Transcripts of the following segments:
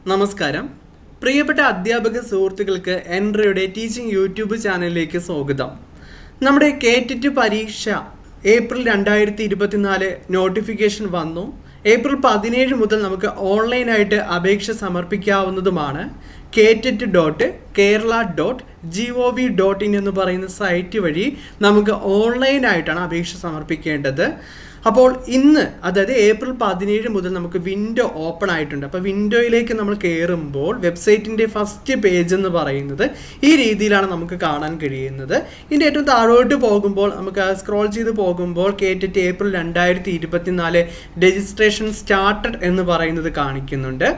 നമസ്കാരം. പ്രിയപ്പെട്ട അധ്യാപക സുഹൃത്തുക്കൾക്ക് എൻട്രയുടെ ടീച്ചിങ് യൂട്യൂബ് ചാനലിലേക്ക് സ്വാഗതം. നമ്മുടെ കേറ്ററ്റ് പരീക്ഷ ഏപ്രിൽ 2024 നോട്ടിഫിക്കേഷൻ വന്നു. ഏപ്രിൽ 17 മുതൽ നമുക്ക് ഓൺലൈനായിട്ട് അപേക്ഷ സമർപ്പിക്കാവുന്നതുമാണ്. KTET.Kerala.gov.in എന്ന് പറയുന്ന സൈറ്റ് വഴി നമുക്ക് ഓൺലൈനായിട്ടാണ് അപേക്ഷ സമർപ്പിക്കേണ്ടത്. അപ്പോൾ ഇന്ന്, അതായത് ഏപ്രിൽ 17 മുതൽ നമുക്ക് വിൻഡോ ഓപ്പൺ ആയിട്ടുണ്ട്. അപ്പോൾ വിൻഡോയിലേക്ക് നമ്മൾ കയറുമ്പോൾ വെബ്സൈറ്റിൻ്റെ ഫസ്റ്റ് പേജ് എന്ന് പറയുന്നത് ഈ രീതിയിലാണ് നമുക്ക് കാണാൻ കഴിയുന്നത്. ഇതിൻ്റെ ഏറ്റവും താഴോട്ട് പോകുമ്പോൾ നമുക്ക് സ്ക്രോൾ ചെയ്ത് പോകുമ്പോൾ കേറ്ററ്റ് ഏപ്രിൽ 2024 രജിസ്ട്രേഷൻ സ്റ്റാർട്ടഡ് എന്ന് പറയുന്നത് കാണിക്കുന്നുണ്ട്.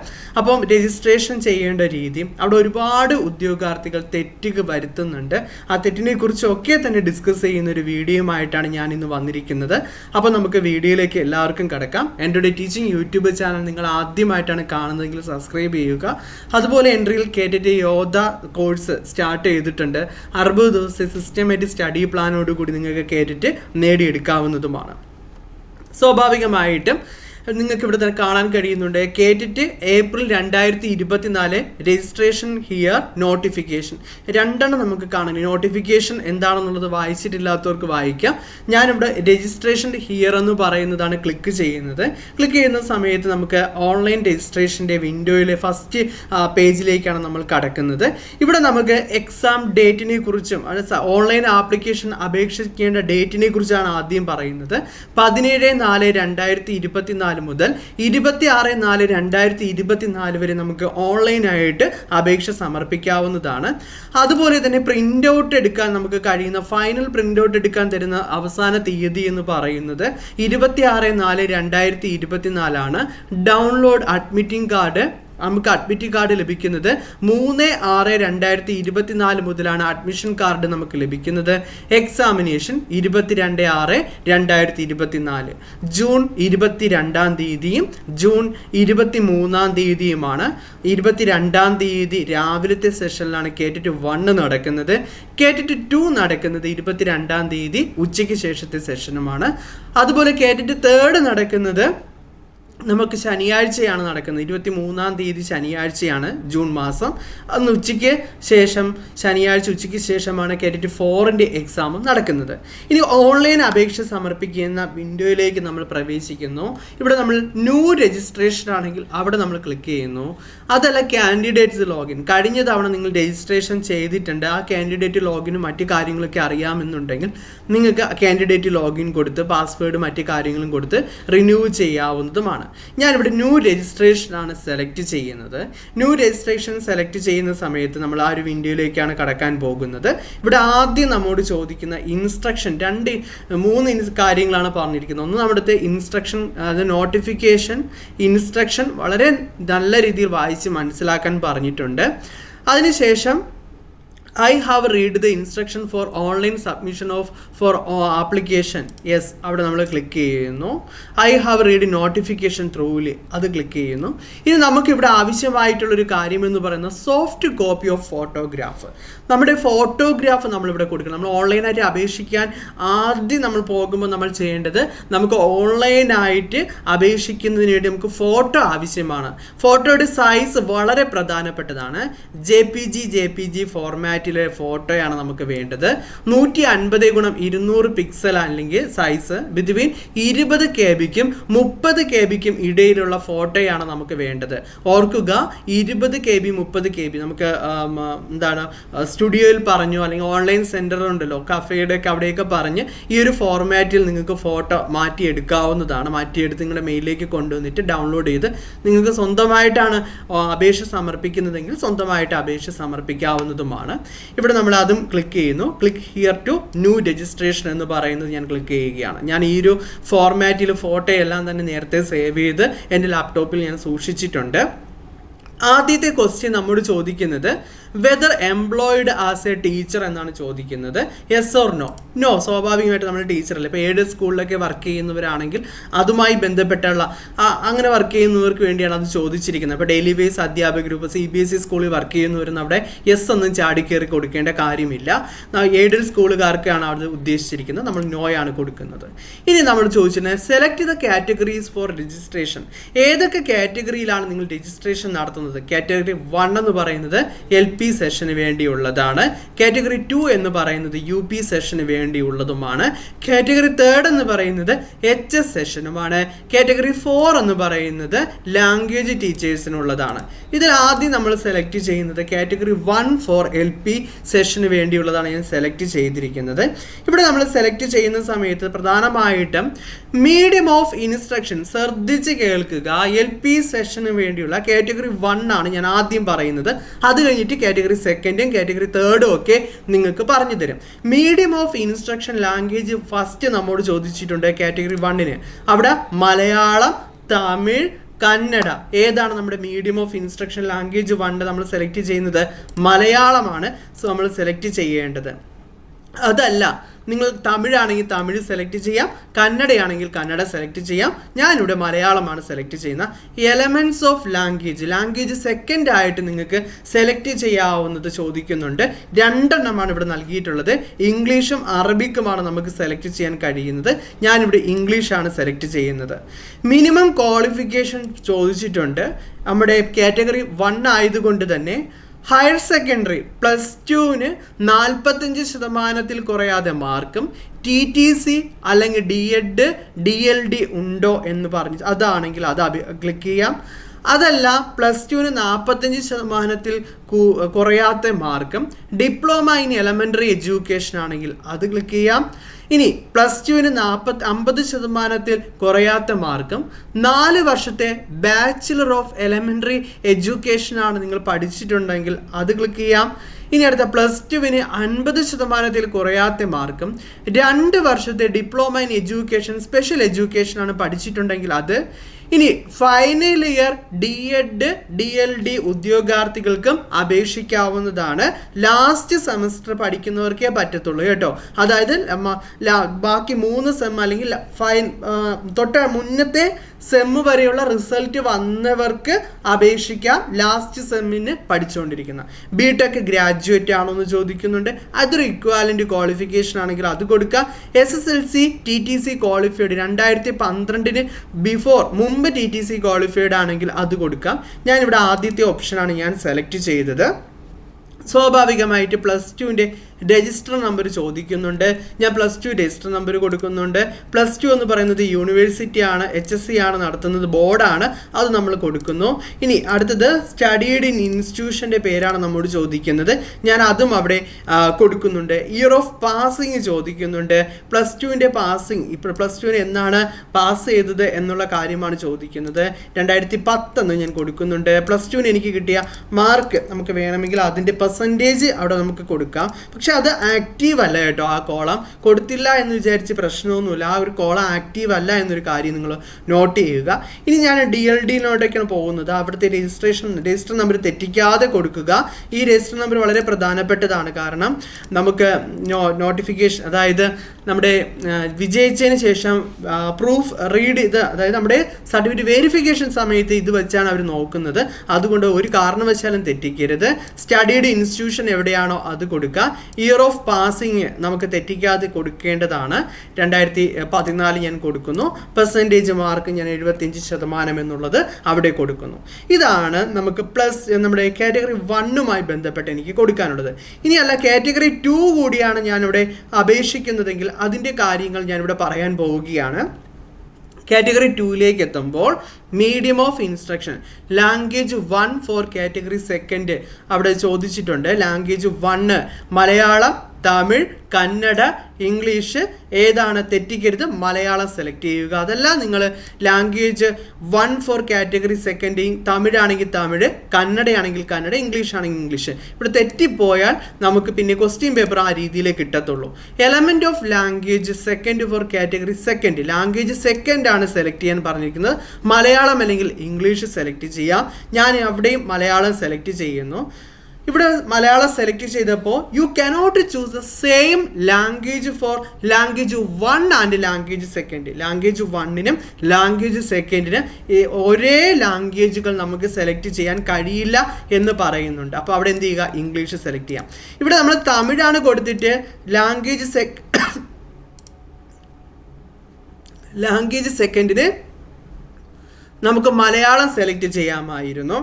അപ്പം രജിസ്ട്രേഷൻ ചെയ്യേണ്ട രീതി, അവിടെ ഒരുപാട് ഉദ്യോഗാർത്ഥികൾ തെറ്റുകൾ വരുത്തുന്നുണ്ട്. ആ തെറ്റിനെ കുറിച്ചൊക്കെ തന്നെ ഡിസ്കസ് ചെയ്യുന്ന ഒരു വീഡിയോയുമായിട്ടാണ് ഞാൻ ഇന്ന് വന്നിരിക്കുന്നത്. അപ്പോൾ നമുക്ക് വീഡിയോയിലേക്ക് എല്ലാവർക്കും കിടക്കാം. എൻ്റെ ടീച്ചിങ് യൂട്യൂബ് ചാനൽ നിങ്ങൾ ആദ്യമായിട്ടാണ് കാണുന്നതെങ്കിൽ സബ്സ്ക്രൈബ് ചെയ്യുക. അതുപോലെ എൻട്രിയിൽ കേറ്ററ്റ് യോദ്ധ കോഴ്സ് സ്റ്റാർട്ട് ചെയ്തിട്ടുണ്ട്. 60 ദിവസത്തെ സിസ്റ്റമാറ്റിക് സ്റ്റഡി പ്ലാനോടുകൂടി നിങ്ങൾക്ക് കേറ്ററ്റ് നേടിയെടുക്കാവുന്നതുമാണ്. സ്വാഭാവികമായിട്ടും നിങ്ങൾക്ക് ഇവിടെ തന്നെ കാണാൻ കഴിയുന്നുണ്ട് കേറ്ററ്റ് ഏപ്രിൽ 2024 രജിസ്ട്രേഷൻ ഹിയർ നോട്ടിഫിക്കേഷൻ. രണ്ടെണ്ണം നമുക്ക് കാണാൻ. നോട്ടിഫിക്കേഷൻ എന്താണെന്നുള്ളത് വായിച്ചിട്ടില്ലാത്തവർക്ക് വായിക്കാം. ഞാനിവിടെ രജിസ്ട്രേഷൻ ഹിയർ എന്ന് പറയുന്നതാണ് ക്ലിക്ക് ചെയ്യുന്നത്. ക്ലിക്ക് ചെയ്യുന്ന സമയത്ത് നമുക്ക് ഓൺലൈൻ രജിസ്ട്രേഷൻ്റെ വിൻഡോയിലെ ഫസ്റ്റ് പേജിലേക്കാണ് നമ്മൾ കടക്കുന്നത്. ഇവിടെ നമുക്ക് എക്സാം ഡേറ്റിനെ കുറിച്ചും ഓൺലൈൻ ആപ്ലിക്കേഷൻ അപേക്ഷിക്കേണ്ട ഡേറ്റിനെ കുറിച്ചാണ് ആദ്യം പറയുന്നത്. 17/4/2024 മുതൽ 26/4/2024 വരെ നമുക്ക് ഓൺലൈനായിട്ട് അപേക്ഷ സമർപ്പിക്കാവുന്നതാണ്. അതുപോലെ തന്നെ പ്രിൻ്റ് ഔട്ട് എടുക്കാൻ നമുക്ക് കഴിയുന്ന, ഫൈനൽ പ്രിൻ്റ് ഔട്ട് എടുക്കാൻ തരുന്ന അവസാന തീയതി എന്ന് പറയുന്നത് 26/4/2024 ആണ്. ഡൗൺലോഡ് അഡ്മിറ്റിംഗ് കാർഡ്, നമുക്ക് അഡ്മിറ്റ് കാർഡ് ലഭിക്കുന്നത് 3/6/2024 മുതലാണ് അഡ്മിഷൻ കാർഡ് നമുക്ക് ലഭിക്കുന്നത്. എക്സാമിനേഷൻ 22/6/2024, ജൂൺ 22-ാം തീയതിയും ജൂൺ 23-ാം തീയതിയുമാണ്. 22-ാം തീയതി രാവിലത്തെ സെഷനിലാണ് കേറ്ററ്റ് 1 നടക്കുന്നത്. കേറ്ററ്റ് 2 നടക്കുന്നത് 22-ാം തീയതി ഉച്ചയ്ക്ക് ശേഷത്തെ സെഷനുമാണ്. അതുപോലെ കേറ്ററ്റ് 3 നടക്കുന്നത് നമുക്ക് ശനിയാഴ്ചയാണ് നടക്കുന്നത്. 23-ാം തീയതി ശനിയാഴ്ചയാണ്, ജൂൺ മാസം. അന്ന് ഉച്ചയ്ക്ക് ശേഷം, ശനിയാഴ്ച ഉച്ചയ്ക്ക് ശേഷമാണ് കേറ്ററ്റ് 4ൻ്റെ എക്സാം നടക്കുന്നത്. ഇനി ഓൺലൈൻ അപേക്ഷ സമർപ്പിക്കുന്ന വിൻഡോയിലേക്ക് നമ്മൾ പ്രവേശിക്കുന്നു. ഇവിടെ നമ്മൾ ന്യൂ രജിസ്ട്രേഷൻ ആണെങ്കിൽ അവിടെ നമ്മൾ ക്ലിക്ക് ചെയ്യുന്നു. അതല്ല കാൻഡിഡേറ്റ്സ് ലോഗിൻ, കഴിഞ്ഞ തവണ നിങ്ങൾ രജിസ്ട്രേഷൻ ചെയ്തിട്ടുണ്ട്, ആ കാൻഡിഡേറ്റ് ലോഗിനും മറ്റു കാര്യങ്ങളൊക്കെ അറിയാമെന്നുണ്ടെങ്കിൽ നിങ്ങൾക്ക് കാൻഡിഡേറ്റ് ലോഗിൻ കൊടുത്ത് പാസ്വേഡ് മറ്റു കാര്യങ്ങളും കൊടുത്ത് റിന്യൂ ചെയ്യാവുന്നതുമാണ്. ഞാനിവിടെ ന്യൂ രജിസ്ട്രേഷനാണ് സെലക്ട് ചെയ്യുന്നത്. ന്യൂ രജിസ്ട്രേഷൻ സെലക്ട് ചെയ്യുന്ന സമയത്ത് നമ്മൾ ആ ഒരു വിൻഡോയിലേക്കാണ് കടക്കാൻ പോകുന്നത്. ഇവിടെ ആദ്യം നമ്മോട് ചോദിക്കുന്ന ഇൻസ്ട്രക്ഷൻ 3 കാര്യങ്ങളാണ് പറഞ്ഞിരിക്കുന്നത്. ഒന്ന് നമ്മുടെ ഇൻസ്ട്രക്ഷൻ, അത് നോട്ടിഫിക്കേഷൻ ഇൻസ്ട്രക്ഷൻ വളരെ നല്ല രീതിയിൽ വായിച്ച് മനസ്സിലാക്കാൻ പറഞ്ഞിട്ടുണ്ട്. അതിനുശേഷം I have read the instruction for online submission for application. Yes, അവിടെ നമ്മൾ ക്ലിക്ക് ചെയ്യുന്നു. I have read notification throughly, അത് ക്ലിക്ക് ചെയ്യുന്നു. ഇനി നമുക്കിവിടെ ആവശ്യമായിട്ടുള്ളൊരു കാര്യം എന്ന് പറയുന്നത് സോഫ്റ്റ് കോപ്പി ഓഫ് ഫോട്ടോഗ്രാഫ്. നമ്മുടെ ഫോട്ടോഗ്രാഫ് നമ്മളിവിടെ കൊടുക്കണം. നമ്മൾ ഓൺലൈനായിട്ട് അപേക്ഷിക്കാൻ ആദ്യം നമ്മൾ പോകുമ്പോൾ നമ്മൾ ചെയ്യേണ്ടത്, നമുക്ക് ഓൺലൈനായിട്ട് അപേക്ഷിക്കുന്നതിന് വേണ്ടി നമുക്ക് ഫോട്ടോ ആവശ്യമാണ്. ഫോട്ടോയുടെ സൈസ് വളരെ പ്രധാനപ്പെട്ടതാണ്. JPG ഫോർമാറ്റിലെ ഫോട്ടോയാണ് നമുക്ക് വേണ്ടത്. 150x200 പിക്സൽ അല്ലെങ്കിൽ സൈസ് ബിറ്റ്വീൻ 20 KB-ക്കും 30 KB-ക്കും ഇടയിലുള്ള ഫോട്ടോയാണ് നമുക്ക് വേണ്ടത്. ഓർക്കുക, 20 KB 30 KB നമുക്ക് എന്താണ് സ്റ്റുഡിയോയിൽ പറഞ്ഞോ അല്ലെങ്കിൽ ഓൺലൈൻ സെൻറ്റർ ഉണ്ടല്ലോ, കഫേയുടെ ഒക്കെ അവിടെയൊക്കെ പറഞ്ഞ് ഈ ഒരു ഫോർമാറ്റിൽ നിങ്ങൾക്ക് ഫോട്ടോ മാറ്റിയെടുക്കാവുന്നതാണ്. മാറ്റിയെടുത്ത് നിങ്ങളുടെ മെയിലിലേക്ക് കൊണ്ടുവന്നിട്ട് ഡൗൺലോഡ് ചെയ്ത് നിങ്ങൾക്ക് സ്വന്തമായിട്ടാണ് അപേക്ഷ സമർപ്പിക്കുന്നതെങ്കിൽ സ്വന്തമായിട്ട് അപേക്ഷ സമർപ്പിക്കാവുന്നതുമാണ്. ഇവിടെ നമ്മൾ അതും ക്ലിക്ക് ചെയ്യുന്നു. Click here to new registration എന്ന് പറയുന്നത് ഞാൻ ക്ലിക്ക് ചെയ്യുകയാണ്. ഞാൻ ഈ ഒരു ഫോർമാറ്റിൽ ഫോട്ടോ എല്ലാം തന്നെ നേരത്തെ സേവ് ചെയ്ത് എൻ്റെ ലാപ്ടോപ്പിൽ ഞാൻ സൂക്ഷിച്ചിട്ടുണ്ട്. ആദ്യത്തെ ക്വസ്റ്റ്യൻ നമ്മോട് ചോദിക്കുന്നത് whether employed as A teacher എന്നാണ് ചോദിക്കുന്നത്. Yes or no? നോ, സ്വാഭാവികമായിട്ട് നമ്മൾ ടീച്ചറല്ലേ. ഇപ്പോൾ ഏത് സ്കൂളിലൊക്കെ വർക്ക് ചെയ്യുന്നവരാണെങ്കിൽ അതുമായി ബന്ധപ്പെട്ടുള്ള അങ്ങനെ വർക്ക് ചെയ്യുന്നവർക്ക് വേണ്ടിയാണ് അത് ചോദിച്ചിരിക്കുന്നത്. അപ്പോൾ ഡെയിലി ബേസ് അധ്യാപകർ, ഇപ്പോൾ CBSE സ്കൂളിൽ വർക്ക് ചെയ്യുന്നവരും അവിടെ യെസ് ഒന്നും ചാടിക്കയറി കൊടുക്കേണ്ട കാര്യമില്ല. എയ്ഡഡ് സ്കൂളുകാർക്കാണ് അത് ഉദ്ദേശിച്ചിരിക്കുന്നത്, നമ്മൾ നോയാണ് കൊടുക്കുന്നത്. ഇനി നമ്മൾ ചോദിച്ചിരുന്നത് select the categories for registration. ഏതൊക്കെ കാറ്റഗറിയിലാണ് നിങ്ങൾ രജിസ്ട്രേഷൻ നടത്തുന്നത്? പറയുന്നത് കാറ്റഗറി 1 എന്ന് പറയുന്നത് LP സെഷന് വേണ്ടിയുള്ളതാണ്. കാറ്റഗറി 2 എന്ന് പറയുന്നത് UP സെഷന് വേണ്ടിയുള്ളതുമാണ്. കാറ്റഗറി 3 എന്ന് പറയുന്നത് HS സെഷനുമാണ്. കാറ്റഗറി 4 എന്ന് പറയുന്നത് ലാംഗ്വേജ് ടീച്ചേഴ്സിനുള്ളതാണ്. ഇതിൽ ആദ്യം നമ്മൾ സെലക്ട് ചെയ്യുന്നത് കാറ്റഗറി 1 ഫോർ LP സെഷന് വേണ്ടിയുള്ളതാണ് ഞാൻ സെലക്ട് ചെയ്തിരിക്കുന്നത്. ഇവിടെ നമ്മൾ സെലക്ട് ചെയ്യുന്ന സമയത്ത് പ്രധാനമായിട്ടും മീഡിയം ഓഫ് ഇൻസ്ട്രക്ഷൻ ശ്രദ്ധിച്ച് കേൾക്കുക. LP സെഷന് വേണ്ടിയുള്ള കാറ്റഗറി 1 ആണ് ഞാൻ ആദ്യം പറയുന്നത്. അത് കഴിഞ്ഞിട്ട് കാറ്റഗറി 2 കാറ്റഗറി 3 ഒക്കെ നിങ്ങൾക്ക് പറഞ്ഞു തരും. Medium of instruction language first നമ്മോട് ചോദിച്ചിട്ടുണ്ട് കാറ്റഗറി 1-ന്. അവിടെ മലയാളം, തമിഴ്, കന്നഡ ഏതാണ് നമ്മുടെ മീഡിയം ഓഫ് ഇൻസ്ട്രക്ഷൻ ലാംഗ്വേജ് 1 നമ്മൾ സെലക്ട് ചെയ്യുന്നത്? മലയാളമാണ്. സോ നമ്മൾ സെലക്ട് ചെയ്യേണ്ടത്. അതല്ല, നിങ്ങൾ തമിഴാണെങ്കിൽ തമിഴ് സെലക്ട് ചെയ്യാം, കന്നഡയാണെങ്കിൽ കന്നഡ സെലക്ട് ചെയ്യാം. ഞാനിവിടെ മലയാളമാണ് സെലക്ട് ചെയ്യുന്നത്. എലമെൻറ്റ്സ് ഓഫ് ലാംഗ്വേജ് സെക്കൻഡ് ആയിട്ട് നിങ്ങൾക്ക് സെലക്ട് ചെയ്യാവുന്നത് ചോദിക്കുന്നുണ്ട്. 2 എണ്ണമാണ് ഇവിടെ നൽകിയിട്ടുള്ളത്. ഇംഗ്ലീഷും അറബിക്കുമാണ് നമുക്ക് സെലക്ട് ചെയ്യാൻ കഴിയുന്നത്. ഞാനിവിടെ ഇംഗ്ലീഷാണ് സെലക്ട് ചെയ്യുന്നത്. മിനിമം ക്വാളിഫിക്കേഷൻ ചോദിച്ചിട്ടുണ്ട്. നമ്മുടെ കാറ്റഗറി 1 ആയതുകൊണ്ട് തന്നെ ഹയർ സെക്കൻഡറി +2-ന് 45% കുറയാതെ മാർക്കും TTC അല്ലെങ്കിൽ DED DLD ഉണ്ടോ എന്ന് പറഞ്ഞ് അതാണെങ്കിൽ അത് ക്ലിക്ക് ചെയ്യാം. അതല്ല +2-ന് 45% കുറയാത്ത മാർക്കും ഡിപ്ലോമ ഇൻ എലമെൻ്ററി എഡ്യൂക്കേഷൻ ആണെങ്കിൽ അത് ക്ലിക്ക് ചെയ്യാം. ഇനി +2-ന് 50% കുറയാത്ത മാർക്കും 4 വർഷത്തെ ബാച്ചിലർ ഓഫ് എലമെൻ്ററി എഡ്യൂക്കേഷൻ ആണ് നിങ്ങൾ പഠിച്ചിട്ടുണ്ടെങ്കിൽ അത് ക്ലിക്ക് ചെയ്യാം. ഇനി അടുത്ത +2-ന് 50% കുറയാത്ത മാർക്കും 2 വർഷത്തെ diploma in education special education ആണ് പഠിച്ചിട്ടുണ്ടെങ്കിൽ അത്. ഇനി ഫൈനൽ ഇയർ DED DLD ഉദ്യോഗാർത്ഥികൾക്കും അപേക്ഷിക്കാവുന്നതാണ്. ലാസ്റ്റ് സെമസ്റ്റർ പഠിക്കുന്നവർക്കേ പറ്റത്തുള്ളൂ കേട്ടോ. അതായത് ബാക്കി 3 സെം അല്ലെങ്കിൽ തൊട്ട് മുന്നത്തെ സെമ്മ് വരെയുള്ള റിസൾട്ട് വന്നവർക്ക് അപേക്ഷിക്കാം. ലാസ്റ്റ് സെമ്മിന് പഠിച്ചുകൊണ്ടിരിക്കുന്ന BTech ഗ്രാജുവേറ്റ് ആണോ എന്ന് ചോദിക്കുന്നുണ്ട്. അതൊരു ഇക്വാലൻ്റ് ക്വാളിഫിക്കേഷൻ ആണെങ്കിൽ അത് കൊടുക്കുക. SSLC TTC ക്വാളിഫൈഡ് 2012-ന് മുമ്പ് TTC ക്വാളിഫൈഡ് ആണെങ്കിൽ അത് കൊടുക്കാം. ഞാനിവിടെ ആദ്യത്തെ ഓപ്ഷനാണ് ഞാൻ സെലക്ട് ചെയ്തത്. സ്വാഭാവികമായിട്ട് +2-ൻ്റെ രജിസ്റ്റർ നമ്പർ ചോദിക്കുന്നുണ്ട്. ഞാൻ +2 രജിസ്റ്റർ നമ്പർ കൊടുക്കുന്നുണ്ട്. +2 എന്ന് പറയുന്നത് യൂണിവേഴ്സിറ്റി ആണ്, HSC ആണ് നടത്തുന്നത്, ബോർഡാണ്, അത് നമ്മൾ കൊടുക്കുന്നു. ഇനി അടുത്തത് സ്റ്റഡീഡ് ഇൻ ഇൻസ്റ്റിറ്റ്യൂഷൻ്റെ പേരാണ് നമ്മോട് ചോദിക്കുന്നത്. ഞാൻ അതും അവിടെ കൊടുക്കുന്നുണ്ട്. ഇയർ ഓഫ് പാസിങ് ചോദിക്കുന്നുണ്ട്. +2-ൻ്റെ പാസിങ് ഇപ്പോൾ +2-ന് എന്നാണ് പാസ് ചെയ്തത് എന്നുള്ള കാര്യമാണ് ചോദിക്കുന്നത്. 2010 എന്ന് ഞാൻ കൊടുക്കുന്നുണ്ട്. +2-ന് എനിക്ക് കിട്ടിയ മാർക്ക് നമുക്ക് വേണമെങ്കിൽ അതിൻ്റെ പെർസെൻറ്റേജ് അവിടെ നമുക്ക് കൊടുക്കാം. പക്ഷെ അത് ആക്റ്റീവ് അല്ല കേട്ടോ. ആ കോളം കൊടുത്തില്ല എന്ന് വിചാരിച്ച് പ്രശ്നമൊന്നുമില്ല. ആ ഒരു കോളം ആക്റ്റീവ് അല്ല എന്നൊരു കാര്യം നിങ്ങൾ നോട്ട് ചെയ്യുക. ഇനി ഞാൻ DLD-നോട്ടൊക്കെയാണ് പോകുന്നത്. അവിടുത്തെ രജിസ്റ്റർ നമ്പർ തെറ്റിക്കാതെ കൊടുക്കുക. ഈ രജിസ്റ്റർ നമ്പർ വളരെ പ്രധാനപ്പെട്ടതാണ്. കാരണം നമുക്ക് നോട്ടിഫിക്കേഷൻ, അതായത് നമ്മുടെ വിജയിച്ചതിന് ശേഷം പ്രൂഫ് റീഡ് ഇത്, അതായത് നമ്മുടെ സർട്ടിഫിക്കറ്റ് വെരിഫിക്കേഷൻ സമയത്ത് ഇത് വെച്ചാണ് അവർ നോക്കുന്നത്. അതുകൊണ്ട് ഒരു കാരണവശാലും തെറ്റിക്കരുത്. സ്റ്റഡീഡ് ഇൻസ്റ്റിറ്റ്യൂഷൻ എവിടെയാണോ അത് കൊടുക്കുക. ഇയർ ഓഫ് പാസിങ് നമുക്ക് തെറ്റിക്കാതെ കൊടുക്കേണ്ടതാണ്. 2014 ഞാൻ കൊടുക്കുന്നു. പെർസെൻറ്റേജ് മാർക്ക് ഞാൻ 75% എന്നുള്ളത് അവിടെ കൊടുക്കുന്നു. ഇതാണ് നമുക്ക് നമ്മുടെ കാറ്റഗറി 1-മായി ബന്ധപ്പെട്ട് എനിക്ക് കൊടുക്കാനുള്ളത്. ഇനിയല്ല കാറ്റഗറി 2 കൂടിയാണ് ഞാനിവിടെ അപേക്ഷിക്കുന്നതെങ്കിൽ അതിൻ്റെ കാര്യങ്ങൾ ഞാനിവിടെ പറയാൻ പോവുകയാണ്. കാറ്റഗറി 2-ലേക്ക് എത്തുമ്പോൾ medium of instruction language 1 for category 2 അവിടെ ചോദിച്ചിട്ടുണ്ട്. ലാംഗ്വേജ് 1 മലയാളം, തമിഴ്, കന്നഡ, ഇംഗ്ലീഷ് ഏതാണ് തെറ്റിക്കരുത്. മലയാളം സെലക്ട് ചെയ്യുക. അതല്ല നിങ്ങൾ ലാംഗ്വേജ് 1 ഫോർ കാറ്റഗറി 2 തമിഴാണെങ്കിൽ തമിഴ്, കന്നഡയാണെങ്കിൽ കന്നഡ, ഇംഗ്ലീഷ് ആണെങ്കിൽ ഇംഗ്ലീഷ്. ഇവിടെ തെറ്റിപ്പോയാൽ നമുക്ക് പിന്നെ ക്വസ്റ്റ്യൻ പേപ്പർ ആ രീതിയിലേ കിട്ടത്തുള്ളൂ. Element of language 2 for category 2 language 2 ആണ് സെലക്ട് ചെയ്യാൻ പറഞ്ഞിരിക്കുന്നത്. മലയാളം അല്ലെങ്കിൽ ഇംഗ്ലീഷ് സെലക്ട് ചെയ്യാം. ഞാൻ അവിടെയും മലയാളം സെലക്ട് ചെയ്യുന്നു. ഇവിടെ മലയാളം സെലക്ട് ചെയ്തപ്പോൾ you cannot choose the same language for language 1 and language 2. Language 1-നും ലാംഗ്വേജ് 2-നും ഒരേ ലാംഗ്വേജുകൾ നമുക്ക് സെലക്ട് ചെയ്യാൻ കഴിയില്ല എന്ന് പറയുന്നുണ്ട്. അപ്പോൾ അവിടെ എന്ത് ചെയ്യുക? ഇംഗ്ലീഷ് സെലക്ട് ചെയ്യാം. ഇവിടെ നമ്മൾ തമിഴാണ് കൊടുത്തിട്ട് ലാംഗ്വേജ് 2-ന് നമുക്ക് മലയാളം സെലക്ട് ചെയ്യാമായിരുന്നു.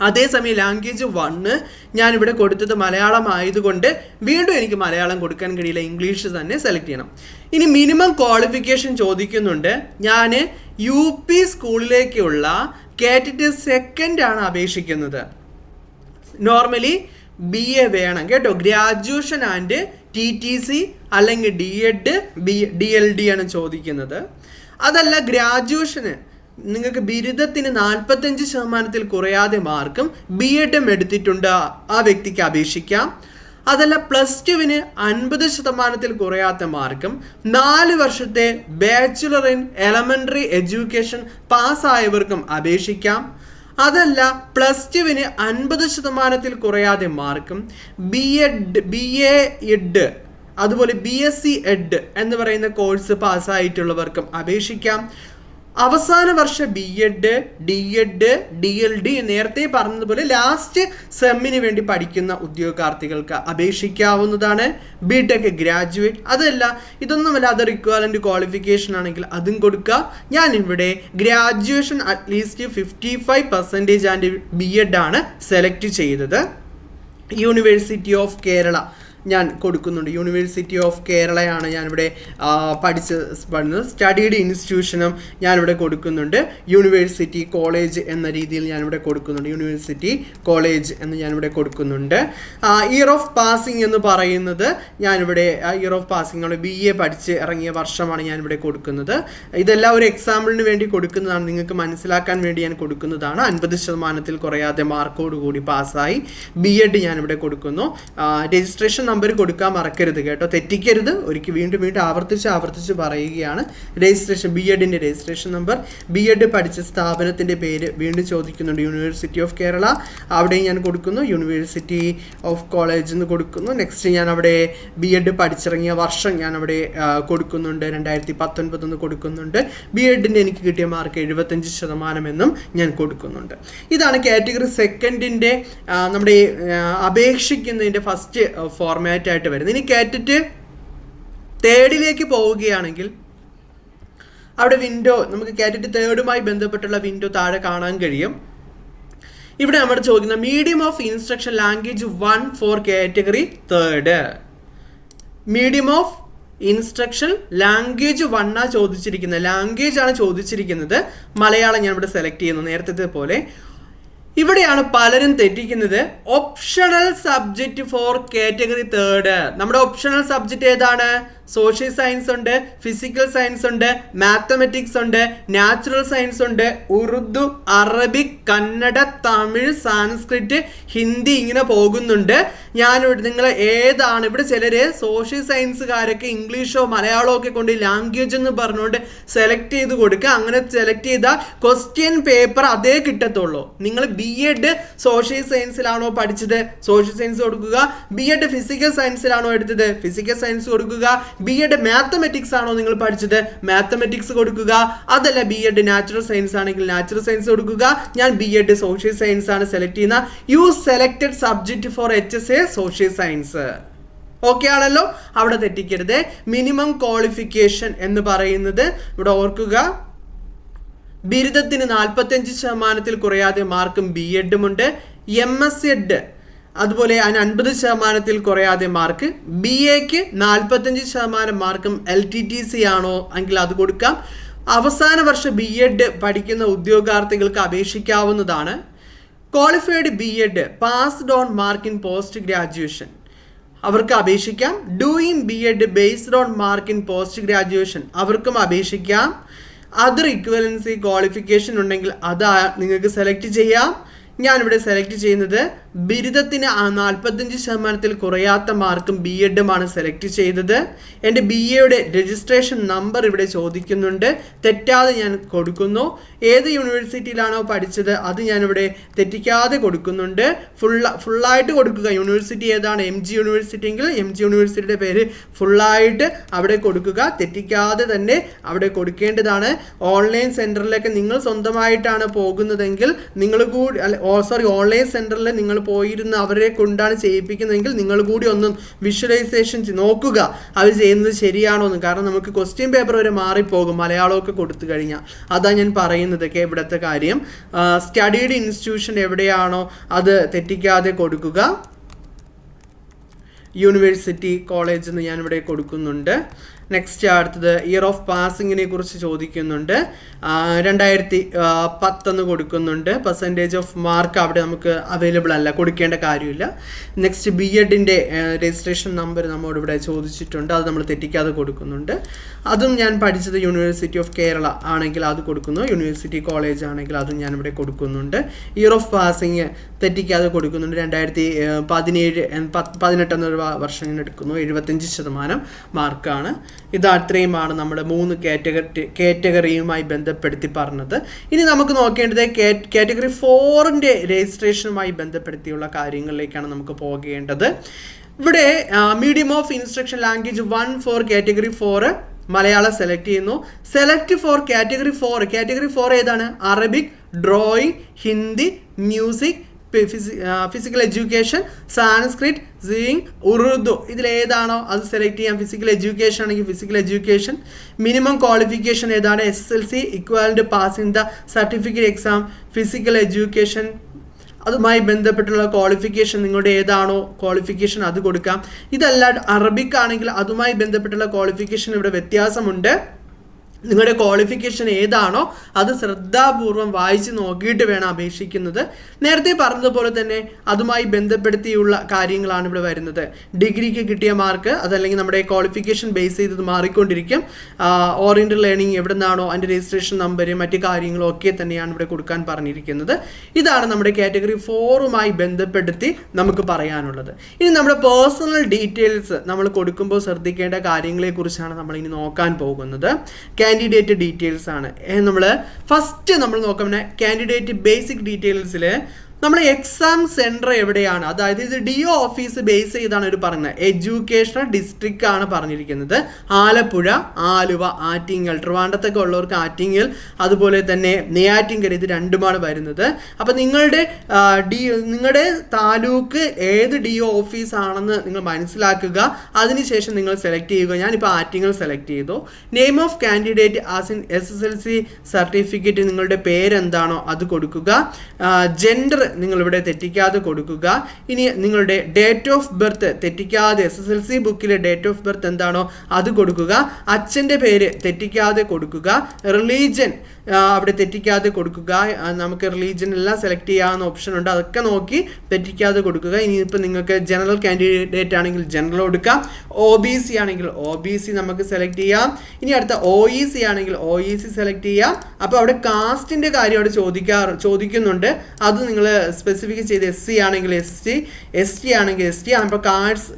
അതേസമയം ലാംഗ്വേജ് 1 ഞാനിവിടെ കൊടുത്തത് മലയാളം ആയതുകൊണ്ട് വീണ്ടും എനിക്ക് മലയാളം കൊടുക്കാൻ കഴിയില്ല, ഇംഗ്ലീഷ് തന്നെ സെലക്ട് ചെയ്യണം. ഇനി മിനിമം ക്വാളിഫിക്കേഷൻ ചോദിക്കുന്നുണ്ട്. ഞാൻ UP സ്കൂളിലേക്കുള്ള കാറ്റഗറി 2 ആണ് അപേക്ഷിക്കുന്നത്. നോർമലി BA വേണം കേട്ടോ. ഗ്രാജുവേഷൻ ആൻഡ് TTC അല്ലെങ്കിൽ DED DLD ആണ് ചോദിക്കുന്നത്. അതല്ല ഗ്രാജുവേഷന് നിങ്ങൾക്ക് ബിരുദത്തിന് 45% കുറയാതെ മാർക്കും BED എടുത്തിട്ടുണ്ട് ആ വ്യക്തിക്ക് അപേക്ഷിക്കാം. അതല്ല +2-ന് 50% കുറയാത്ത മാർക്കും 4 വർഷത്തെ ബാച്ചുലർ ഇൻ എലമെൻ്ററി എഡ്യൂക്കേഷൻ പാസ്സായവർക്കും അപേക്ഷിക്കാം. അതല്ല +2-ന് 50% കുറയാതെ മാർക്കും BA-ED അതുപോലെ BSc ED എന്ന് പറയുന്ന കോഴ്സ് പാസ്സായിട്ടുള്ളവർക്കും അപേക്ഷിക്കാം. അവസാന വർഷ BEd DEd DLD നേരത്തെ പറഞ്ഞതുപോലെ ലാസ്റ്റ് സെമ്മിന് വേണ്ടി പഠിക്കുന്ന ഉദ്യോഗാർത്ഥികൾക്ക് അപേക്ഷിക്കാവുന്നതാണ്. BTech ഗ്രാജുവേറ്റ് അതല്ല ഇതൊന്നുമല്ല അതർ ഇക്വാലൻ്റ് ക്വാളിഫിക്കേഷൻ ആണെങ്കിൽ അതും കൊടുക്കുക. ഞാനിവിടെ ഗ്രാജുവേഷൻ അറ്റ്ലീസ്റ്റ് 55% ആൻഡ് BEd ആണ് സെലക്ട് ചെയ്തത്. യൂണിവേഴ്സിറ്റി ഓഫ് കേരള ഞാൻ കൊടുക്കുന്നുണ്ട്. യൂണിവേഴ്സിറ്റി ഓഫ് കേരളയാണ് ഞാനിവിടെ പഠിച്ചത്. സ്റ്റഡീഡ് ഇൻസ്റ്റിറ്റ്യൂഷനും ഞാനിവിടെ കൊടുക്കുന്നുണ്ട്. യൂണിവേഴ്സിറ്റി കോളേജ് എന്ന രീതിയിൽ ഞാനിവിടെ കൊടുക്കുന്നുണ്ട്. യൂണിവേഴ്സിറ്റി കോളേജ് എന്ന് ഞാനിവിടെ കൊടുക്കുന്നുണ്ട്. ഇയർ ഓഫ് പാസിംഗ് എന്ന് പറയുന്നത് ഞാനിവിടെ ഇയർ ഓഫ് പാസിംഗ് BA പഠിച്ച് ഇറങ്ങിയ വർഷമാണ് ഞാനിവിടെ കൊടുക്കുന്നത്. ഇതെല്ലാം ഒരു എക്സാമ്പിളിന് വേണ്ടി കൊടുക്കുന്നതാണ്, നിങ്ങൾക്ക് മനസ്സിലാക്കാൻ വേണ്ടി ഞാൻ കൊടുക്കുന്നതാണ്. 50% കുറയാതെ മാർക്കോടുകൂടി പാസ്സായി BEd ഞാനിവിടെ കൊടുക്കുന്നു. രജിസ്ട്രേഷൻ നമ്പർ കൊടുക്കാൻ മറക്കരുത് കേട്ടോ, തെറ്റിക്കരുത്. ഒരിക്കൽ വീണ്ടും ആവർത്തിച്ച് പറയുകയാണ്. രജിസ്ട്രേഷൻ BEdൻ്റെ രജിസ്ട്രേഷൻ നമ്പർ, BEd പഠിച്ച സ്ഥാപനത്തിൻ്റെ പേര് വീണ്ടും ചോദിക്കുന്നുണ്ട്. യൂണിവേഴ്സിറ്റി ഓഫ് കേരള അവിടെയും ഞാൻ കൊടുക്കുന്നു. യൂണിവേഴ്സിറ്റി ഓഫ് കോളേജ് എന്ന് കൊടുക്കുന്നു. നെക്സ്റ്റ് ഞാൻ അവിടെ BEd പഠിച്ചിറങ്ങിയ വർഷം ഞാൻ അവിടെ കൊടുക്കുന്നുണ്ട്. 2019 എന്ന് കൊടുക്കുന്നുണ്ട്. BEdൻ്റെ എനിക്ക് കിട്ടിയ മാർക്ക് 75% എന്നും ഞാൻ കൊടുക്കുന്നുണ്ട്. ഇതാണ് കാറ്റഗറി 2ൻ്റെ നമ്മുടെ അപേക്ഷിക്കുന്നതിൻ്റെ ഫസ്റ്റ് ഫോർമാറ്റ് ആയിട്ട് വരുന്നത്. ഇനി കാറ്ററ്റ് 3ലേക്ക് പോവുകയാണെങ്കിൽ അവിടെ വിൻഡോ നമുക്ക് കാറ്ററ്റ് 3മായി ബന്ധപ്പെട്ടുള്ള വിൻഡോ താഴെ കാണാൻ കഴിയും. ഇവിടെ നമ്മൾ ചോദിക്കുന്ന medium of instruction language 1 for category 3. Medium of instruction language 1 ചോദിച്ചിരിക്കുന്നത്. ലാംഗ്വേജ് ആണ് ചോദിച്ചിരിക്കുന്നത്. മലയാളം ഞാൻ ഇവിടെ സെലക്ട് ചെയ്യുന്നു നേരത്തെ പോലെ. ഇവിടെയാണ് പലരും തെറ്റിക്കുന്നത്. Optional subject for category 3. നമ്മുടെ ഓപ്ഷണൽ സബ്ജക്റ്റ് ഏതാണ്? സോഷ്യൽ സയൻസ് ഉണ്ട്, ഫിസിക്കൽ സയൻസ് ഉണ്ട്, മാത്തമെറ്റിക്സ് ഉണ്ട്, നാച്ചുറൽ സയൻസ് ഉണ്ട്, ഉറുദു, അറബിക്, കന്നഡ, തമിഴ്, സാൻസ്ക്രിറ്റ്, ഹിന്ദി ഇങ്ങനെ പോകുന്നുണ്ട്. ഞാനിവിടെ നിങ്ങൾ ഏതാണ് ഇവിടെ ചിലര് സോഷ്യൽ സയൻസുകാരൊക്കെ ഇംഗ്ലീഷോ മലയാളമോ ഒക്കെ കൊണ്ട് ലാംഗ്വേജ് എന്ന് പറഞ്ഞുകൊണ്ട് സെലക്ട് ചെയ്ത് കൊടുക്കുക. അങ്ങനെ സെലക്ട് ചെയ്താൽ ക്വസ്റ്റ്യൻ പേപ്പർ അതേ കിട്ടത്തുള്ളൂ. നിങ്ങൾ BEd സോഷ്യൽ സയൻസിലാണോ പഠിച്ചത്? സോഷ്യൽ സയൻസ് കൊടുക്കുക. BEd ഫിസിക്കൽ സയൻസിലാണോ എടുത്തത്? ഫിസിക്കൽ സയൻസ് കൊടുക്കുക. BEd മാത്തമെറ്റിക്സ് ആണോ നിങ്ങൾ പഠിച്ചത്? മാത്തമെറ്റിക്സ് കൊടുക്കുക. അതല്ല BEd നാച്ചുറൽ സയൻസ് ആണെങ്കിൽ നാച്ചുറൽ സയൻസ് കൊടുക്കുക. ഞാൻ BEd സോഷ്യൽ സയൻസ് ആണ് സെലക്ട് ചെയ്യുന്ന. You selected subject for HSA social science. Okay ആണല്ലോ, അവിടെ തെറ്റിക്കരുത്. മിനിമം ക്വാളിഫിക്കേഷൻ എന്ന് പറയുന്നത് ഇവിടെ ഓർക്കുക. ബിരുദത്തിന് 45% കുറയാതെ മാർക്കും BEdും ഉണ്ട്. MSc ED അതുപോലെ അതിന് 50% കുറയാതെ മാർക്ക്. BAക്ക് 45% മാർക്കും LTTC ആണോ എങ്കിൽ അത് കൊടുക്കാം. അവസാന വർഷ BEd പഠിക്കുന്ന ഉദ്യോഗാർത്ഥികൾക്ക് അപേക്ഷിക്കാവുന്നതാണ്. Qualified BEd passed on mark in post graduation അവർക്ക് അപേക്ഷിക്കാം. Doing BEd based on mark in post graduation അവർക്കും അപേക്ഷിക്കാം. അതർ ഇക്വലൻസി ക്വാളിഫിക്കേഷൻ ഉണ്ടെങ്കിൽ അത് നിങ്ങൾക്ക് സെലക്ട് ചെയ്യാം. ഞാനിവിടെ സെലക്ട് ചെയ്യുന്നത് ബിരുദത്തിന് 45% കുറയാത്ത മാർക്കും BEdുമാണ് സെലക്ട് ചെയ്തത്. എൻ്റെ BAയുടെ രജിസ്ട്രേഷൻ നമ്പർ ഇവിടെ ചോദിക്കുന്നുണ്ട്. തെറ്റാതെ ഞാൻ കൊടുക്കുന്നു. ഏത് യൂണിവേഴ്സിറ്റിയിലാണോ പഠിച്ചത് അത് ഞാനിവിടെ തെറ്റിക്കാതെ കൊടുക്കുന്നുണ്ട്. ഫുള്ളായിട്ട് കൊടുക്കുക. യൂണിവേഴ്സിറ്റി ഏതാണ്? MG യൂണിവേഴ്സിറ്റി എങ്കിൽ MG യൂണിവേഴ്സിറ്റിയുടെ പേര് ഫുള്ളായിട്ട് അവിടെ കൊടുക്കുക. തെറ്റിക്കാതെ തന്നെ അവിടെ കൊടുക്കേണ്ടതാണ്. ഓൺലൈൻ സെൻറ്ററിലേക്ക് നിങ്ങൾ സ്വന്തമായിട്ടാണ് പോകുന്നതെങ്കിൽ നിങ്ങൾ ഓൺലൈൻ സെൻറ്ററിൽ നിങ്ങൾ പോയിരുന്ന് അവരെ കൊണ്ടാണ് ചെയ്യിപ്പിക്കുന്നതെങ്കിൽ നിങ്ങൾ കൂടി ഒന്ന് വിഷ്വലൈസേഷൻ നോക്കുക അവർ ചെയ്യുന്നത് ശരിയാണോ എന്ന്. കാരണം നമുക്ക് ക്വസ്റ്റ്യൻ പേപ്പർ വരെ മാറിപ്പോകും മലയാളമൊക്കെ കൊടുത്തു കഴിഞ്ഞാൽ. അതാണ് ഞാൻ പറയുന്നതൊക്കെ ഇവിടുത്തെ കാര്യം. സ്റ്റഡീഡ് ഇൻസ്റ്റിറ്റ്യൂഷൻ എവിടെയാണോ അത് തെറ്റിക്കാതെ കൊടുക്കുക. യൂണിവേഴ്സിറ്റി കോളേജ് എന്ന് ഞാനിവിടെ കൊടുക്കുന്നുണ്ട്. നെക്സ്റ്റ് അടുത്തത് ഇയർ ഓഫ് പാസിങ്ങിനെ കുറിച്ച് ചോദിക്കുന്നുണ്ട്. 2010 കൊടുക്കുന്നുണ്ട്. പെർസെൻറ്റേജ് ഓഫ് മാർക്ക് അവിടെ നമുക്ക് അവൈലബിൾ അല്ല, കൊടുക്കേണ്ട കാര്യമില്ല. നെക്സ്റ്റ് BEdൻ്റെ രജിസ്ട്രേഷൻ നമ്പർ നമ്മോട് ഇവിടെ ചോദിച്ചിട്ടുണ്ട്, അത് നമ്മൾ തെറ്റിക്കാതെ കൊടുക്കുന്നുണ്ട്. അതും ഞാൻ പഠിച്ചത് യൂണിവേഴ്സിറ്റി ഓഫ് കേരള ആണെങ്കിൽ അത് കൊടുക്കുന്നു, യൂണിവേഴ്സിറ്റി കോളേജ് ആണെങ്കിൽ അതും ഞാനിവിടെ കൊടുക്കുന്നുണ്ട്. ഇയർ ഓഫ് പാസിങ് തെറ്റിക്കാതെ കൊടുക്കുന്നുണ്ട്. 2017-18 എന്നൊരു വർഷം ഇങ്ങനെ എടുക്കുന്നു. 75% മാർക്കാണ്. ഇത് അത്രയുമാണ് നമ്മുടെ 3 കാറ്റഗറിയുമായി ബന്ധപ്പെടുത്തി പറഞ്ഞത്. ഇനി നമുക്ക് നോക്കേണ്ടത് കാറ്റഗറി 4ൻ്റെ രജിസ്ട്രേഷനുമായി ബന്ധപ്പെടുത്തിയുള്ള കാര്യങ്ങളിലേക്കാണ് നമുക്ക് പോകേണ്ടത്. ഇവിടെ medium of instruction language 1 for category 4 Malayalam select ചെയ്യുന്നു. Select for category 4. കാറ്റഗറി 4 ഏതാണ്? Arabic, drawing, Hindi, music, physical education, Sanskrit, sing, Urdu. ഇതിലേതാണോ അത് സെലക്ട് ചെയ്യാം. ഫിസിക്കൽ എഡ്യൂക്കേഷൻ ആണെങ്കിൽ ഫിസിക്കൽ എഡ്യൂക്കേഷൻ. മിനിമം ക്വാളിഫിക്കേഷൻ ഏതാണ്? SSLC equivalent passing the certificate exam. Physical education അതുമായി ബന്ധപ്പെട്ടുള്ള qualification നിങ്ങളുടെ ഏതാണോ ക്വാളിഫിക്കേഷൻ അത് കൊടുക്കാം. ഇതല്ല അറബിക് ആണെങ്കിൽ അതുമായി ബന്ധപ്പെട്ടുള്ള ക്വാളിഫിക്കേഷൻ ഇവിടെ വ്യത്യാസമുണ്ട്. നിങ്ങളുടെ ക്വാളിഫിക്കേഷൻ ഏതാണോ അത് ശ്രദ്ധാപൂർവം വായിച്ച് നോക്കിയിട്ട് വേണം അപേക്ഷിക്കുന്നത്. നേരത്തെ പറഞ്ഞതുപോലെ തന്നെ അതുമായി ബന്ധപ്പെടുത്തിയുള്ള കാര്യങ്ങളാണ് ഇവിടെ വരുന്നത്. ഡിഗ്രിക്ക് കിട്ടിയ മാർക്ക് അതല്ലെങ്കിൽ നമ്മുടെ ക്വാളിഫിക്കേഷൻ ബേസ് ചെയ്തത് മാറിക്കൊണ്ടിരിക്കും. ഓറിയന്റൽ ലേണിംഗ് എവിടെ നിന്നാണോ അതിൻ്റെ രജിസ്ട്രേഷൻ നമ്പർ മറ്റ് കാര്യങ്ങളും ഒക്കെ തന്നെയാണ് ഇവിടെ കൊടുക്കാൻ പറഞ്ഞിരിക്കുന്നത്. ഇതാണ് നമ്മുടെ കാറ്റഗറി 4മായി ബന്ധപ്പെടുത്തി നമുക്ക് പറയാനുള്ളത്. ഇനി നമ്മുടെ പേഴ്സണൽ ഡീറ്റെയിൽസ് നമ്മൾ കൊടുക്കുമ്പോൾ ശ്രദ്ധിക്കേണ്ട കാര്യങ്ങളെക്കുറിച്ചാണ് നമ്മൾ ഇനി നോക്കാൻ പോകുന്നത്. കാൻഡിഡേറ്റ് ഡീറ്റെയിൽസ് ആണ് നമ്മൾ ഫസ്റ്റ് നോക്കാൻ കാൻഡിഡേറ്റ് ബേസിക് ഡീറ്റെയിൽസിൽ നമ്മൾ എക്സാം സെൻറ്റർ എവിടെയാണ്, അതായത് ഇത് DO ഓഫീസ് ബേസ് ചെയ്താണ് ഒരു പറയുന്നത്. എഡ്യൂക്കേഷണൽ ഡിസ്ട്രിക്റ്റ് ആണ് പറഞ്ഞിരിക്കുന്നത്. ആലപ്പുഴ, ആലുവ, ആറ്റിങ്ങൽ. ട്രിവാൻഡ്രത്തൊക്കെ ഉള്ളവർക്ക് ആറ്റിങ്ങൽ, അതുപോലെ തന്നെ നെയ്യാറ്റിൻകര, ഇത് രണ്ടുമാണ് വരുന്നത്. അപ്പം നിങ്ങളുടെ താലൂക്ക് ഏത് DO ഓഫീസ് ആണെന്ന് നിങ്ങൾ മനസ്സിലാക്കുക. അതിനുശേഷം നിങ്ങൾ സെലക്ട് ചെയ്യുക. ഞാനിപ്പോൾ ആറ്റിങ്ങൽ സെലക്ട് ചെയ്തു. Name of candidate as in SSLC certificate, നിങ്ങളുടെ പേരെന്താണോ അത് കൊടുക്കുക. ജെൻഡർ നിങ്ങളിവിടെ തെറ്റിക്കാതെ കൊടുക്കുക. ഇനി നിങ്ങളുടെ ഡേറ്റ് ഓഫ് ബർത്ത് തെറ്റിക്കാതെ, SSLC ബുക്കിലെ ഡേറ്റ് ഓഫ് ബർത്ത് എന്താണോ അത് കൊടുക്കുക. അച്ഛൻ്റെ പേര് തെറ്റിക്കാതെ കൊടുക്കുക. റിലീജിയൻ അവിടെ തെറ്റിക്കാതെ കൊടുക്കുക. നമുക്ക് റിലീജിയൻ എല്ലാം സെലക്ട് ചെയ്യാവുന്ന ഓപ്ഷൻ ഉണ്ട്, അതൊക്കെ നോക്കി തെറ്റിക്കാതെ കൊടുക്കുക. ഇനിയിപ്പോൾ നിങ്ങൾക്ക് ജനറൽ കാൻഡിഡേറ്റ് ആണെങ്കിൽ ജനറൽ കൊടുക്കാം. OBC ആണെങ്കിൽ OBC നമുക്ക് സെലക്ട് ചെയ്യാം. ഇനി അടുത്ത OEC ആണെങ്കിൽ OEC സെലക്ട് ചെയ്യാം. അപ്പോൾ അവിടെ കാസ്റ്റിൻ്റെ കാര്യം അവിടെ ചോദിക്കുന്നുണ്ട്, അത് നിങ്ങൾ സ്പെസിഫിക് ചെയ്ത് SC ആണെങ്കിൽ SC, ST ആണെങ്കിൽ ST. അപ്പോൾ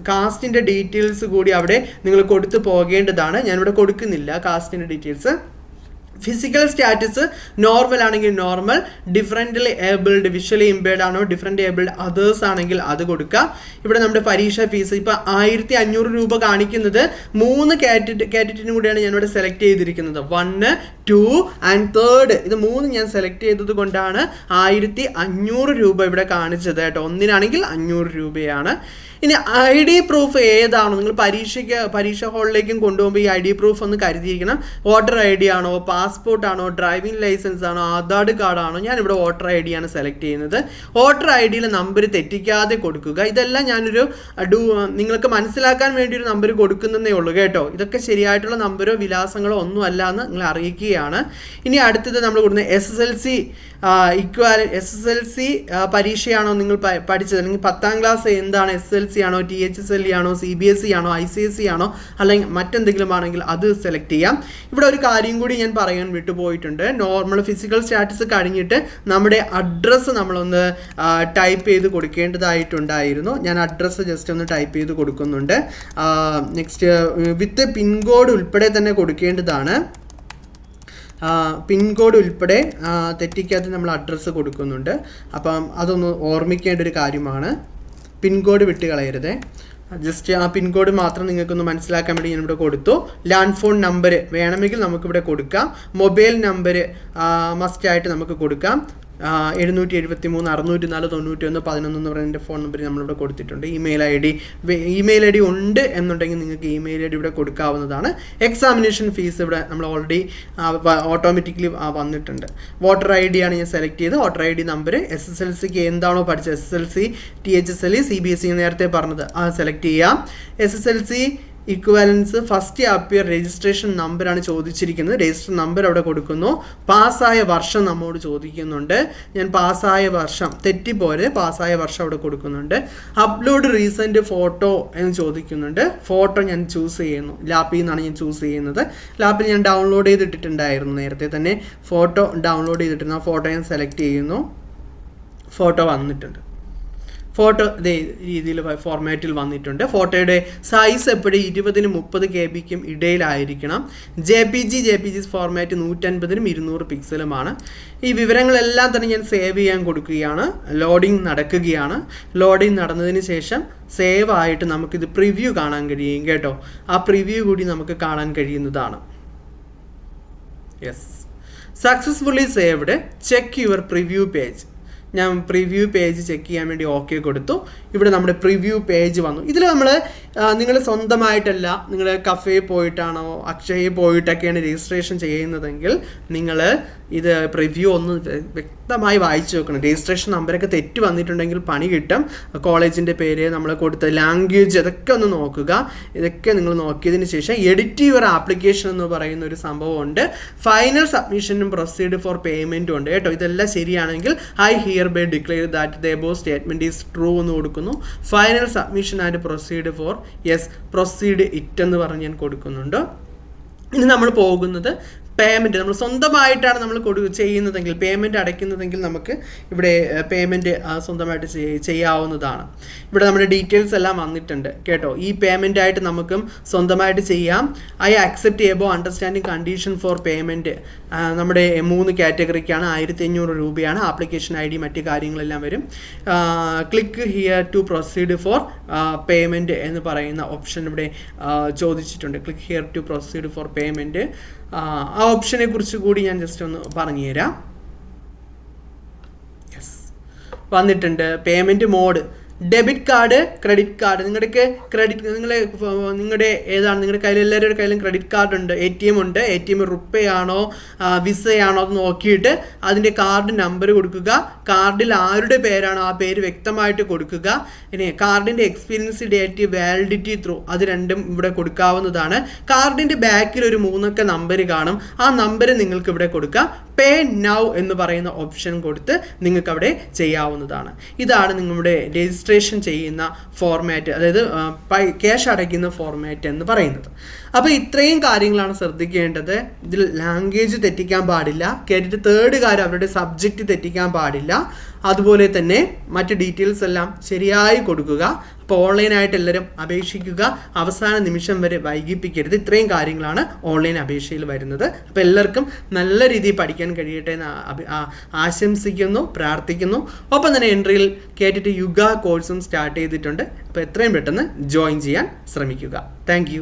കാസ്റ്റിൻ്റെ ഡീറ്റെയിൽസ് കൂടി അവിടെ നിങ്ങൾ കൊടുത്തു പോകേണ്ടതാണ്. ഞാനിവിടെ കൊടുക്കുന്നില്ല കാസ്റ്റിൻ്റെ ഡീറ്റെയിൽസ്. ഫിസിക്കൽ സ്റ്റാറ്റസ് നോർമൽ ആണെങ്കിൽ normal, differently abled, visually impaired ആണോ ഡിഫറൻ്റ് ഏബിൾഡ് അതേഴ്സ് ആണെങ്കിൽ അത് കൊടുക്കാം. ഇവിടെ നമ്മുടെ പരീക്ഷ ഫീസ് ഇപ്പോൾ 1500 രൂപ കാണിക്കുന്നത് 3 കാറ്റഗറിനും കൂടിയാണ് ഞാനിവിടെ സെലക്ട് ചെയ്തിരിക്കുന്നത്. 1, 2 and 3 ഇത് 3 ഞാൻ സെലക്ട് ചെയ്തത് കൊണ്ടാണ് 1500 രൂപ ഇവിടെ കാണിച്ചത് കേട്ടോ. ഒന്നിനാണെങ്കിൽ 500 രൂപയാണ്. ഇനി ID പ്രൂഫ് ഏതാണോ നിങ്ങൾ പരീക്ഷ ഹാളിലേക്കും കൊണ്ടുപോകുമ്പോൾ ഈ ID പ്രൂഫ് ഒന്ന് കരുതിയിരിക്കണം. വോട്ടർ ID ആണോ, പാസ്പോർട്ട് ആണോ, ഡ്രൈവിംഗ് ലൈസൻസ് ആണോ, ആധാർ കാർഡാണോ. ഞാനിവിടെ വോട്ടർ ID ആണ് സെലക്ട് ചെയ്യുന്നത്. വോട്ടർ IDയിലെ നമ്പർ തെറ്റിക്കാതെ കൊടുക്കുക. ഇതെല്ലാം ഞാനൊരു നിങ്ങൾക്ക് മനസ്സിലാക്കാൻ വേണ്ടി ഒരു നമ്പർ കൊടുക്കുന്നതേ ഉള്ളൂ കേട്ടോ. ഇതൊക്കെ ശരിയായിട്ടുള്ള നമ്പരോ വിലാസങ്ങളോ ഒന്നും അല്ല എന്ന് നിങ്ങൾ അറിയിക്കുകയാണ്. ഇനി അടുത്തത് നമ്മൾ കൊടുക്കുന്ന SSLC SSLC പരീക്ഷയാണോ നിങ്ങൾ പഠിച്ചത്, അല്ലെങ്കിൽ 10ാം ക്ലാസ് എന്താണ്, SSLC ആണോ, THSLE ആണോ, CBSE ആണോ, ICSE ആണോ, അല്ലെങ്കിൽ മറ്റെന്തെങ്കിലും ആണെങ്കിൽ അത് സെലക്ട് ചെയ്യാം. ഇവിടെ ഒരു കാര്യം കൂടി ഞാൻ പറയാൻ വിട്ടുപോയിട്ടുണ്ട്. നോർമൽ ഫിസിക്കൽ സ്റ്റാറ്റസ് കഴിഞ്ഞിട്ട് നമ്മുടെ അഡ്രസ്സ് നമ്മളൊന്ന് ടൈപ്പ് ചെയ്ത് കൊടുക്കേണ്ടതായിട്ടുണ്ടായിരുന്നു. ഞാൻ അഡ്രസ്സ് ജസ്റ്റ് ഒന്ന് ടൈപ്പ് ചെയ്ത് കൊടുക്കുന്നുണ്ട്. നെക്സ്റ്റ് വിത്ത് പിൻകോഡ് ഉൾപ്പെടെ തന്നെ കൊടുക്കേണ്ടതാണ്. പിൻകോഡ് ഉൾപ്പെടെ തെറ്റിക്കാതെ നമ്മൾ അഡ്രസ്സ് കൊടുക്കുന്നുണ്ട്. അപ്പം അതൊന്ന് ഓർമ്മിക്കേണ്ട ഒരു കാര്യമാണ്. പിൻകോഡ് വിട്ട് കളയരുത്. ജസ്റ്റ് ആ പിൻകോഡ് മാത്രം നിങ്ങൾക്കൊന്ന് മനസ്സിലാക്കാൻ വേണ്ടി ഞാനിവിടെ കൊടുത്തു. ലാൻഡ് ഫോൺ നമ്പർ വേണമെങ്കിൽ നമുക്കിവിടെ കൊടുക്കാം. മൊബൈൽ നമ്പർ മസ്റ്റായിട്ട് നമുക്ക് കൊടുക്കാം. 773-604-91-11 എന്ന് പറയുന്ന ഫോൺ നമ്പർ നമ്മളിവിടെ കൊടുത്തിട്ടുണ്ട്. ഇമെയിൽ ഐ ഡി ഉണ്ട് എന്നുണ്ടെങ്കിൽ നിങ്ങൾക്ക് ഇമെയിൽ ഐ ഡി ഇവിടെ കൊടുക്കാവുന്നതാണ്. എക്സാമിനേഷൻ ഫീസ് ഇവിടെ നമ്മൾ ഓൾറെഡി ഓട്ടോമാറ്റിക്കലി വന്നിട്ടുണ്ട്. വോട്ടർ ഐ ഡി ആണ് ഞാൻ സെലക്ട് ചെയ്ത്. വോട്ടർ ഐ ഡി നമ്പർ SSLCക്ക് എന്താണോ പഠിച്ചത്, SSLC, THSL, CBSE നേരത്തെ പറഞ്ഞത് അത് സെലക്ട് ചെയ്യാം. SSLC equivalence first appear registration നമ്പറാണ് ചോദിച്ചിരിക്കുന്നത്. രജിസ്റ്റർ നമ്പർ അവിടെ കൊടുക്കുന്നു. പാസ്സായ വർഷം നമ്മോട് ചോദിക്കുന്നുണ്ട്. ഞാൻ പാസ്സായ വർഷം തെറ്റിപ്പോരെ, പാസ്സായ വർഷം അവിടെ കൊടുക്കുന്നുണ്ട്. അപ്ലോഡ് റീസെൻറ്റ് ഫോട്ടോ എന്ന് ചോദിക്കുന്നുണ്ട്. ഫോട്ടോ ഞാൻ ചൂസ് ചെയ്യുന്നു. ലാപ്പിൽ നിന്നാണ് ഞാൻ ചൂസ് ചെയ്യുന്നത്. ലാപ്പിൽ ഞാൻ ഡൗൺലോഡ് ചെയ്തിട്ടിട്ടുണ്ടായിരുന്നു നേരത്തെ തന്നെ. ഫോട്ടോ ഡൗൺലോഡ് ചെയ്തിട്ടുണ്ട്. ആ ഫോട്ടോ ഞാൻ സെലക്ട് ചെയ്യുന്നു. ഫോട്ടോ വന്നിട്ടുണ്ട്. ഫോട്ടോ ഇതേ രീതിയിൽ ഫോർമാറ്റിൽ വന്നിട്ടുണ്ട്. ഫോട്ടോയുടെ സൈസ് എപ്പോഴും 20-30 KB ഇടയിലായിരിക്കണം. JPG format 150-200 പിക്സലുമാണ്. ഈ വിവരങ്ങളെല്ലാം തന്നെ ഞാൻ സേവ് ചെയ്യാൻ കൊടുക്കുകയാണ്. ലോഡിംഗ് നടക്കുകയാണ്. ലോഡിംഗ് നടന്നതിന് ശേഷം സേവ് ആയിട്ട് നമുക്കിത് പ്രിവ്യൂ കാണാൻ കഴിയും കേട്ടോ. ആ പ്രിവ്യൂ കൂടി നമുക്ക് കാണാൻ കഴിയുന്നതാണ്. Yes, successfully saved. Check your preview page. ഞാൻ പ്രിവ്യൂ പേജ് ചെക്ക് ചെയ്യാൻ വേണ്ടി ഓക്കെ കൊടുത്തു. ഇവിടെ നമ്മുടെ പ്രിവ്യൂ പേജ് വന്നു. ഇതിൽ നിങ്ങൾ സ്വന്തമായിട്ടല്ല, നിങ്ങൾ കഫേയിൽ പോയിട്ടാണോ അക്ഷയയിൽ പോയിട്ടൊക്കെയാണ് രജിസ്ട്രേഷൻ ചെയ്യുന്നതെങ്കിൽ നിങ്ങൾ ഇത് പ്രിവ്യൂ ഒന്ന് വ്യക്തമായി വായിച്ചു നോക്കണം. രജിസ്ട്രേഷൻ നമ്പരൊക്കെ തെറ്റ് വന്നിട്ടുണ്ടെങ്കിൽ പണി കിട്ടും. കോളേജിൻ്റെ പേര്, നമ്മൾ കൊടുത്ത ലാംഗ്വേജ്, അതൊക്കെ ഒന്ന് നോക്കുക. ഇതൊക്കെ നിങ്ങൾ നോക്കിയതിന് ശേഷം എഡിറ്റ് യുവർ ആപ്ലിക്കേഷൻ എന്ന് പറയുന്ന ഒരു സംഭവമുണ്ട്. ഫൈനൽ സബ്മിഷനും പ്രൊസീഡ് ഫോർ പേയ്മെൻറ്റും ഉണ്ട് കേട്ടോ. ഇതെല്ലാം ശരിയാണെങ്കിൽ I hereby declare that the above statement is true എന്ന് കൊടുക്കുന്നു. Final submission and proceed for proceed it എന്ന് പറഞ്ഞ് ഞാൻ കൊടുക്കുന്നുണ്ട്. ഇനി നമ്മൾ പോകുന്നത് പേയ്മെൻറ്റ്. നമ്മൾ സ്വന്തമായിട്ടാണ് നമ്മൾ ചെയ്യുന്നതെങ്കിൽ, പേയ്മെൻറ്റ് അടയ്ക്കുന്നതെങ്കിൽ നമുക്ക് ഇവിടെ പേയ്മെൻറ്റ് സ്വന്തമായിട്ട് ചെയ്യാവുന്നതാണ്. ഇവിടെ നമ്മുടെ ഡീറ്റെയിൽസ് എല്ലാം വന്നിട്ടുണ്ട് കേട്ടോ. ഈ പേയ്മെൻറ്റായിട്ട് നമുക്കും സ്വന്തമായിട്ട് ചെയ്യാം. I accept above understanding condition for payment. നമ്മുടെ 3 കാറ്റഗറിക്കാണ്. 1500 രൂപയാണ്. ആപ്ലിക്കേഷൻ ID മറ്റ് കാര്യങ്ങളെല്ലാം വരും. Click here to proceed for payment എന്ന് പറയുന്ന ഓപ്ഷൻ ഇവിടെ ചോദിച്ചിട്ടുണ്ട്. Click here to proceed for payment. ആ ഓപ്ഷനെ കുറിച്ച് കൂടി ഞാൻ ജസ്റ്റ് ഒന്ന് പറഞ്ഞു തരാം. യെസ്, വന്നിട്ടുണ്ട്. Payment mode debit card, credit card. നിങ്ങളുടെ ഏതാണ്, നിങ്ങളുടെ കയ്യിൽ എല്ലാവരുടെ കയ്യിലും ക്രെഡിറ്റ് കാർഡ് ഉണ്ട്, ATM ഉണ്ട്. ATM റുപ്പേ ആണോ വിസയാണോ അത് നോക്കിയിട്ട് അതിൻ്റെ കാർഡ് നമ്പർ കൊടുക്കുക. കാർഡിൽ ആരുടെ പേരാണോ ആ പേര് വ്യക്തമായിട്ട് കൊടുക്കുക. ഇനി കാർഡിൻ്റെ എക്സ്പീരിയൻസ് ഡേറ്റ്, വാലിഡിറ്റി ത്രൂ, അത് രണ്ടും ഇവിടെ കൊടുക്കാവുന്നതാണ്. കാർഡിൻ്റെ ബാക്കിൽ ഒരു 3 നമ്പർ കാണും. ആ നമ്പർ നിങ്ങൾക്ക് ഇവിടെ കൊടുക്കാം. പേ നൗ എന്ന് പറയുന്ന ഓപ്ഷൻ കൊടുത്ത് നിങ്ങൾക്ക് അവിടെ ചെയ്യാവുന്നതാണ്. ഇതാണ് നിങ്ങളുടെ രജിസ്ട്രേഷൻ ചെയ്യുന്ന ഫോർമാറ്റ്, അതായത് ക്യാഷ് അടയ്ക്കുന്ന ഫോർമാറ്റ് എന്ന് പറയുന്നത്. അപ്പോൾ ഇത്രയും കാര്യങ്ങളാണ് ശ്രദ്ധിക്കേണ്ടത്. ഇതിൽ ലാംഗ്വേജ് തെറ്റിക്കാൻ പാടില്ല. കേട്ടിട്ട് തേർഡ് കാര്യം, അവരുടെ സബ്ജക്റ്റ് തെറ്റിക്കാൻ പാടില്ല. അതുപോലെ തന്നെ മറ്റ് ഡീറ്റെയിൽസ് എല്ലാം ശരിയായി കൊടുക്കുക. അപ്പോൾ ഓൺലൈനായിട്ട് എല്ലാവരും അപേക്ഷിക്കുക. അവസാന നിമിഷം വരെ വൈകിപ്പിക്കരുത്. ഇത്രയും കാര്യങ്ങളാണ് ഓൺലൈൻ അപേക്ഷയിൽ വരുന്നത്. അപ്പോൾ എല്ലാവർക്കും നല്ല രീതിയിൽ പഠിക്കാൻ കഴിയട്ടെ എന്ന് ആശംസിക്കുന്നു, പ്രാർത്ഥിക്കുന്നു. ഒപ്പം തന്നെ എൻട്രിയിൽ കേട്ടിട്ട് യുഗ കോഴ്സും സ്റ്റാർട്ട് ചെയ്തിട്ടുണ്ട്. അപ്പോൾ എത്രയും പെട്ടെന്ന് ജോയിൻ ചെയ്യാൻ ശ്രമിക്കുക. താങ്ക്